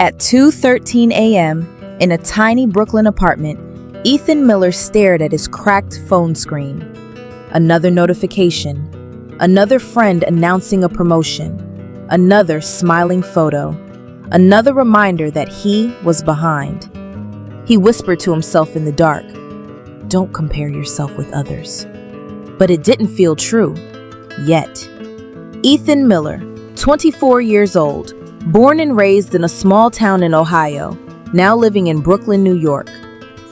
At 2:13 a.m., in a tiny Brooklyn apartment, Ethan Miller stared at his cracked phone screen. Another notification, another friend announcing a promotion, another smiling photo, another reminder that he was behind. He whispered to himself in the dark, "Don't compare yourself with others." But it didn't feel true, yet. Ethan Miller, 24 years old, born and raised in a small town in Ohio, now living in Brooklyn, New York.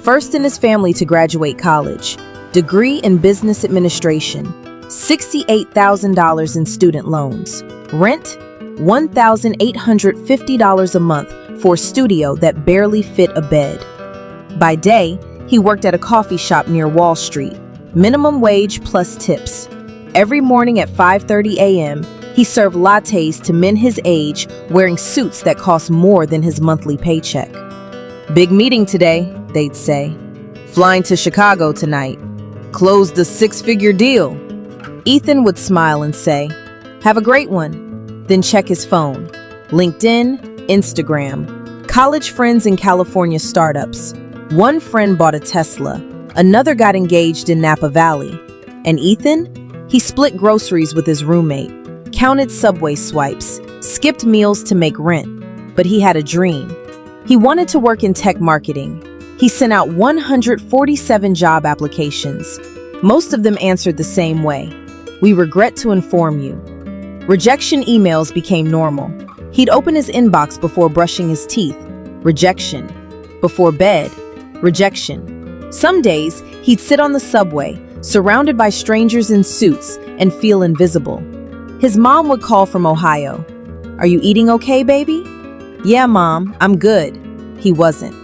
First in his family to graduate college, degree in business administration, $68,000 in student loans, rent, $1,850 a month for a studio that barely fit a bed. By day, he worked at a coffee shop near Wall Street, minimum wage plus tips. Every morning at 5:30 a.m., he served lattes to men his age wearing suits that cost more than his monthly paycheck. "Big meeting today," they'd say. "Flying to Chicago tonight. Closed a six-figure deal." Ethan would smile and say, "Have a great one," then check his phone. LinkedIn, Instagram, college friends in California startups. One friend bought a Tesla, another got engaged in Napa Valley. And Ethan? He split groceries with his roommate, counted subway swipes, skipped meals to make rent. But he had a dream. He wanted to work in tech marketing. He sent out 147 job applications. Most of them answered the same way. "We regret to inform you." Rejection emails became normal. He'd open his inbox before brushing his teeth. Rejection. Before bed. Rejection. Some days, he'd sit on the subway, surrounded by strangers in suits, and feel invisible. His mom would call from Ohio. "Are you eating okay, baby?" "Yeah, Mom, I'm good." He wasn't.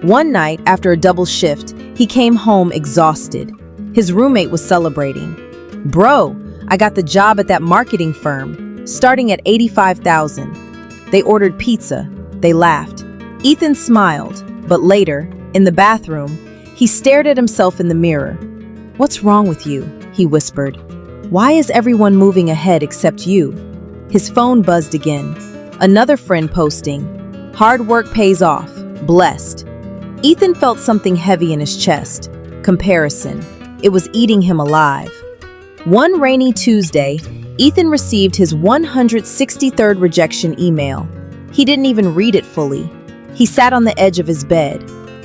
One night, after a double shift, he came home exhausted. His roommate was celebrating. "Bro, I got the job at that marketing firm, starting at $85,000. They ordered pizza. They laughed. Ethan smiled, but later, in the bathroom, he stared at himself in the mirror. "What's wrong with you?" he whispered. "Why is everyone moving ahead except you?" His phone buzzed again. Another friend posting, "Hard work pays off. Blessed." Ethan felt something heavy in his chest. Comparison. It was eating him alive. One rainy Tuesday, Ethan received his 163rd rejection email. He didn't even read it fully. He sat on the edge of his bed.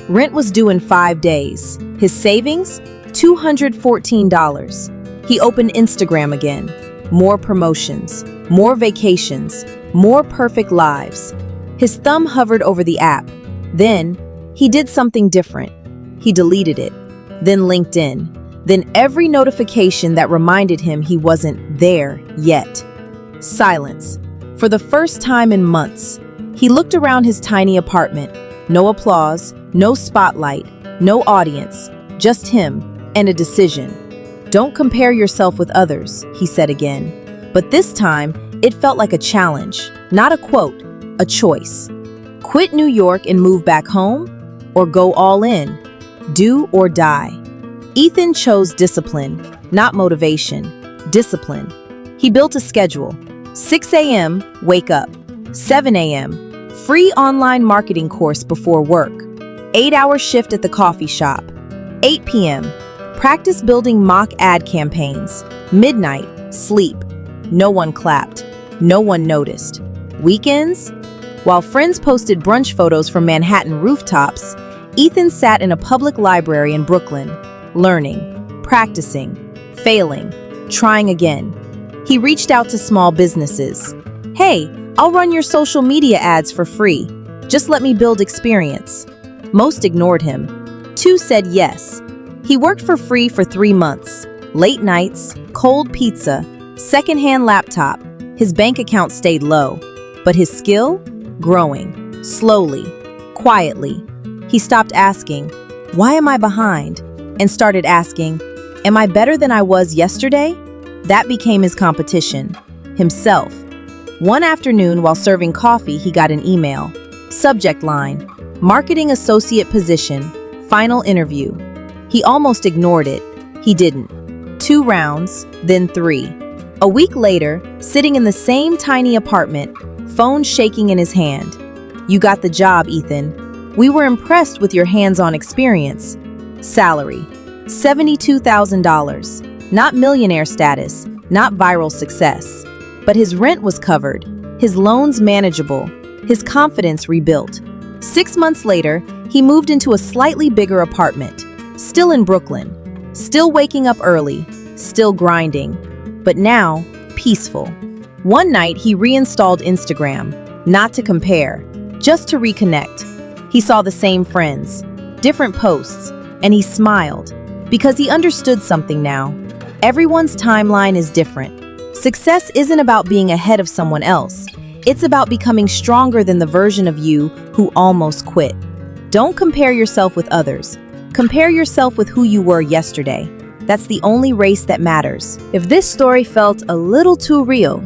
Rent was due in 5 days. His savings? $214. He opened Instagram again. More promotions, more vacations, more perfect lives. His thumb hovered over the app. Then, he did something different. He deleted it. Then LinkedIn. Then every notification that reminded him he wasn't there yet. Silence. For the first time in months, he looked around his tiny apartment. No applause, no spotlight, no audience, just him and a decision. "Don't compare yourself with others," he said again. But this time, it felt like a challenge, not a quote, a choice. Quit New York and move back home, or go all in, do or die. Ethan chose discipline, not motivation. Discipline. He built a schedule. 6 a.m., wake up. 7 a.m., free online marketing course before work. 8-hour shift at the coffee shop. 8 p.m., practice building mock ad campaigns. Midnight, sleep. No one clapped. No one noticed. Weekends? While friends posted brunch photos from Manhattan rooftops, Ethan sat in a public library in Brooklyn, learning, practicing, failing, trying again. He reached out to small businesses. "Hey, I'll run your social media ads for free. Just let me build experience." Most ignored him. 2 said yes. He worked for free for 3 months. Late nights, cold pizza, secondhand laptop. His bank account stayed low. But his skill? Growing. Slowly. Quietly. He stopped asking, "Why am I behind?" and started asking, "Am I better than I was yesterday?" That became his competition. Himself. One afternoon while serving coffee, he got an email. Subject line, "Marketing Associate Position, Final Interview." He almost ignored it. He didn't. 2 rounds, then 3. A week later, sitting in the same tiny apartment, phone shaking in his hand. You got the job, Ethan. We were impressed with your hands-on experience. Salary, $72,000. Not millionaire status, not viral success. But his rent was covered, his loans manageable, his confidence rebuilt. 6 months later, he moved into a slightly bigger apartment, still in Brooklyn, still waking up early, still grinding, but now peaceful. One night, he reinstalled Instagram, not to compare, just to reconnect. He saw the same friends, different posts, and he smiled because he understood something now. Everyone's timeline is different. Success isn't about being ahead of someone else. It's about becoming stronger than the version of you who almost quit. Don't compare yourself with others. Compare yourself with who you were yesterday. That's the only race that matters. If this story felt a little too real,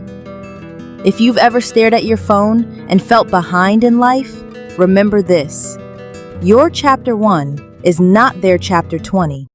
if you've ever stared at your phone and felt behind in life, remember this. Your chapter 1 is not their chapter 20.